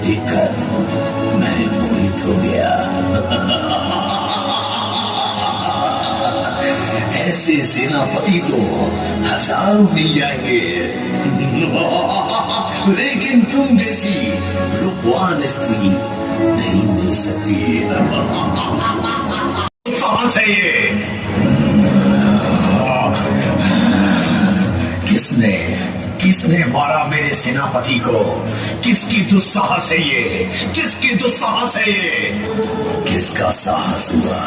देखकर मैं मोहित हो गया। ऐसे सेनापति तो हजारों मिल जाएंगे, लेकिन तुम जैसी रूपवान स्त्री नहीं मिल सकती। साहस है ये। किसने किसने मारा मेरे सेनापति को? किसकी दुस्साहस है ये? किसकी दुस्साहस है ये? किसका साहस हुआ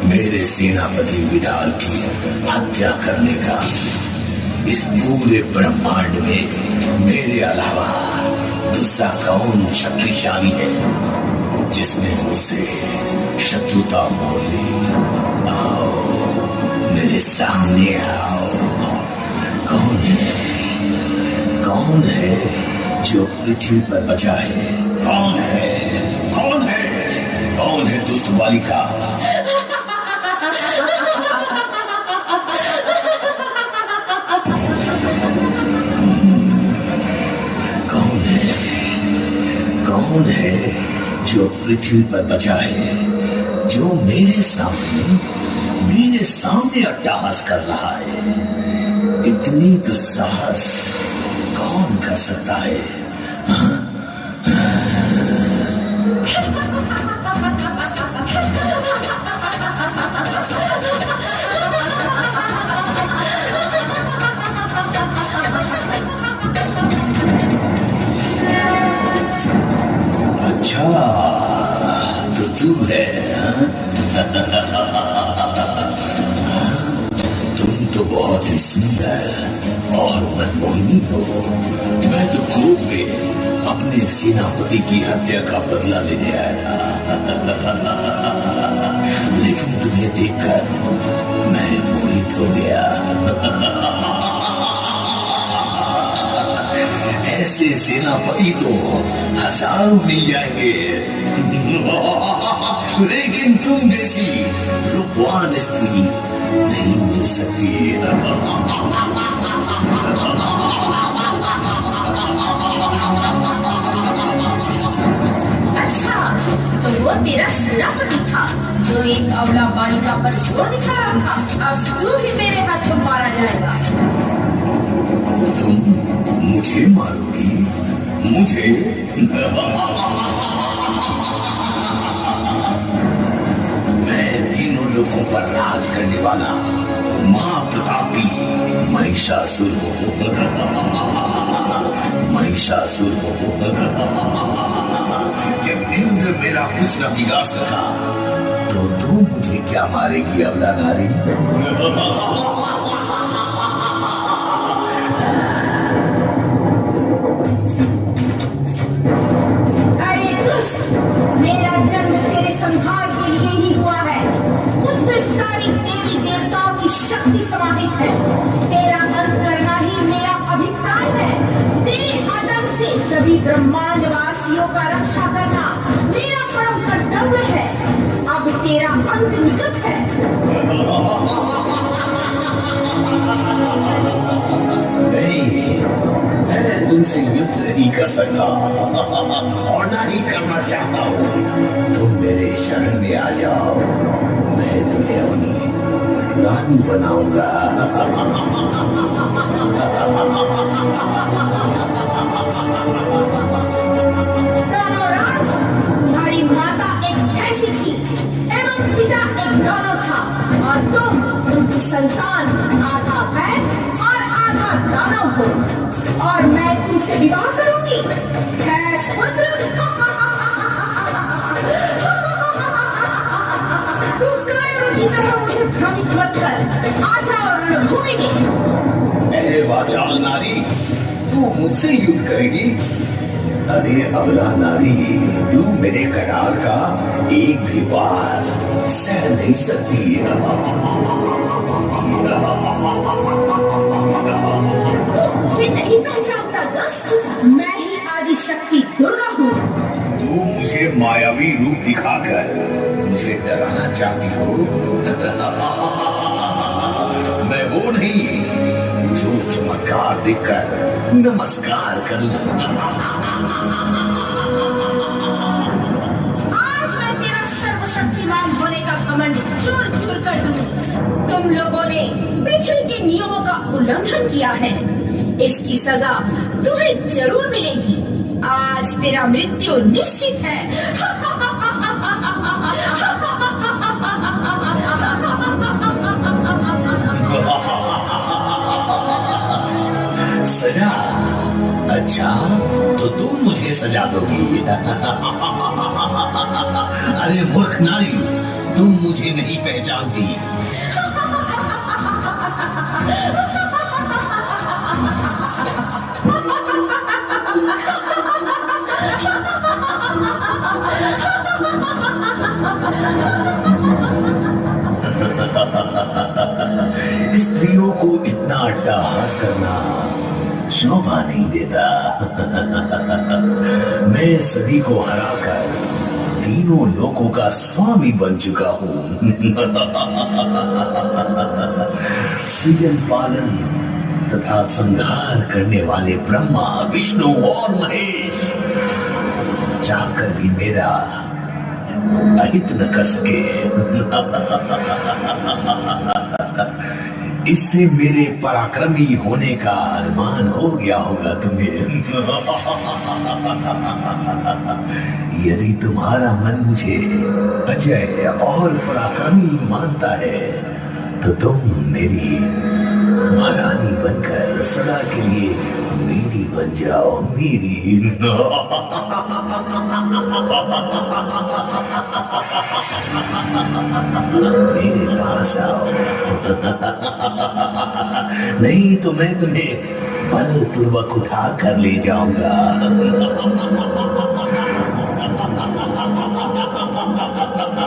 मेरे सेनापति विडाल की हत्या करने का? इस पूरे ब्रह्मांड में मेरे अलावा दूसरा कौन शक्तिशाली है जिसने मुझसे शत्रुता मोल ली? आओ मेरे सामने आओ। कौन है जो पृथ्वी पर बचा है? कौन है? कौन है दुष्ट बालिका? कौन है जो पृथ्वी पर बचा है, जो मेरे सामने अट्टहास कर रहा है? इतनी दुस्साहस कौन कर सकता है? अच्छा तो तू है? तुम तो बहुत ही सुंदर और मनमोहिनी हो। मैं तो क्रोध में अपने सेनापति की हत्या का बदला लेने आया था, लेकिन तुम्हें देखकर मैं मोहित हो गया। ऐसे सेनापति तो हजारों मिल जाएंगे, लेकिन तुम जैसी रूपवान स्त्री नहीं मिल सकती। अच्छा तो वो तेरा सेनापति था जो एक अबला बालिका पर जोर दिखा रहा था। अब तू भी मेरे हाथ में मारा जाएगा। तुम मुझे मारोगी? मुझे? मैं तीनों लोगों पर राज करने वाला महाप्रतापी महिषासुर हो। जब इंद्र मेरा कुछ न बिगाड़ सका तो तू मुझे क्या मारेगी अबला नारी? अरे दुष्ट, मेरा जन्म तेरे संहार के लिए ही हुआ है। मुझमें सारी देवी देवताओं की शक्ति समाहित है। तेरा अंत करना ही मेरा अभिप्राय है। तेरे आदम से सभी ब्रह्मांड वासियों का रक्षा करना मेरा परम कर्तव्य है। अब तेरा अंत निकट है। नहीं, मैं तुमसे युद्ध नहीं कर सकता और ना ही करना चाहता हूँ। तुम मेरे शरण में आ जाओ, मैं तुम्हें अपनी रानी बनाऊंगा। दानवराज, तुम्हारी माता एक भैंसी थी एवं पिता एक दानव था, और तुम उनकी संतान आधा भैंस और आधा दानव हो, और मैं तुमसे विवाह करूंगी। भैंस पुत्र, तुम कायरों की तरह मुझे भ्रमित मत कर। आ जाओ रणभूमि में। अरे वाचाल नारी, तू मुझसे युद्ध करेगी? अरे अबला नारी, तू मेरे कटार का एक भी वार सह नहीं सकती। मुझे नहीं पहचानता दुष्ट, मैं ही आदि शक्ति दुर्गा हूँ। तू मुझे मायावी रूप दिखाकर मुझे डराना चाहती हो? मैं वो नहीं जो चमत्कार संस्कार देखकर नमस्कार करूं। आज मैं तेरा सर्वशक्तिमान होने का घमंड चूर चूर कर दूं। तुम लोगों ने पृथ्वी के नियमों का उल्लंघन किया है, इसकी सजा तुम्हें जरूर मिलेगी। आज तेरा मृत्यु निश्चित है। सजा? अच्छा, तो तुम मुझे सजा दोगी? अरे मूर्ख नारी, तुम मुझे नहीं पहचानती। स्त्रियों को इतना अट्टहास करना शोभा नहीं देता। मैं सभी को हराकर तीनों लोकों का स्वामी बन चुका हूं। सृजन पालन तथा संहार करने वाले ब्रह्मा, विष्णु और महेश चाहकर भी मेरा अहित न कर सके। इससे मेरे पराक्रमी होने का अनुमान हो गया होगा तुम्हें। यदि तुम्हारा मन मुझे अजय और पराक्रमी मानता है तो तुम मेरी महारानी बनकर सदा के लिए मेरी बन जाओ, मेरी। मेरे पास आओ। नहीं तो मैं तुम्हें बलपूर्वक उठा कर ले जाऊंगा।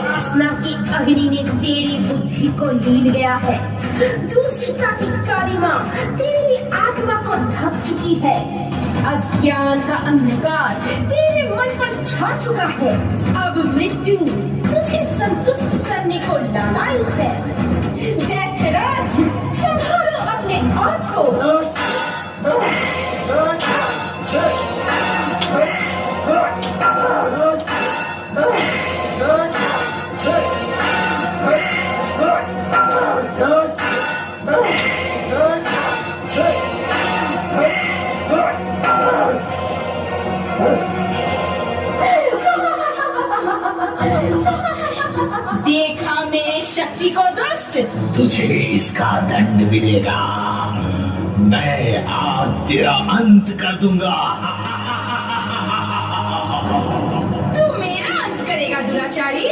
वासना की अग्नि ने तेरी बुद्धि को लीन गया है। दूषिता की कालिमा तेरी आत्मा को ढक चुकी है। अज्ञान का अंधकार तेरे मन पर छा चुका है। अब मृत्यु तुझे संतुष्ट करने को लालायित है। दैत्यराज, संभालो अपने आप को। देखा मेरी शक्ति को दुष्ट? तुझे इसका दंड मिलेगा। मैं आज तेरा अंत कर दूंगा। तू मेरा अंत करेगा दुराचारी?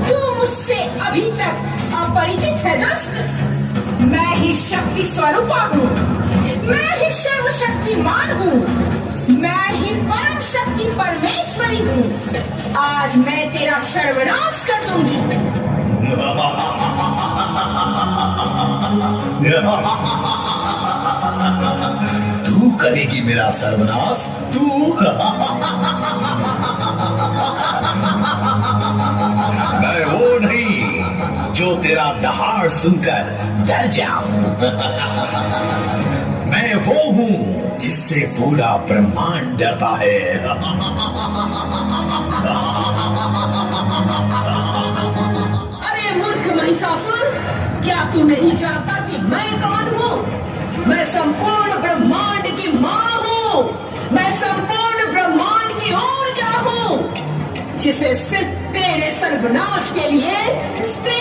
तू मुझसे अभी तक अपरिचित है दुष्ट। मैं ही शक्ति स्वरूपा हूँ, मैं ही सर्वशक्तिमान हूँ, मैं ही परम शक्ति परमेश्वरी हूँ। आज मैं तेरा सर्वनाश कर दूंगी। तू करेगी मेरा सर्वनाश? तू? मैं वो नहीं जो तेरा दहाड़ सुनकर डर जाऊं। मैं वो हूँ जिससे पूरा ब्रह्मांड डरता है। अरे मूर्ख महिषासुर, क्या तू नहीं जानता कि मैं कौन हूँ? मैं संपूर्ण ब्रह्मांड की माँ हूँ। मैं संपूर्ण ब्रह्मांड की ऊर्जा हूँ, जिसे सिर्फ तेरे सर्वनाश के लिए स्त्री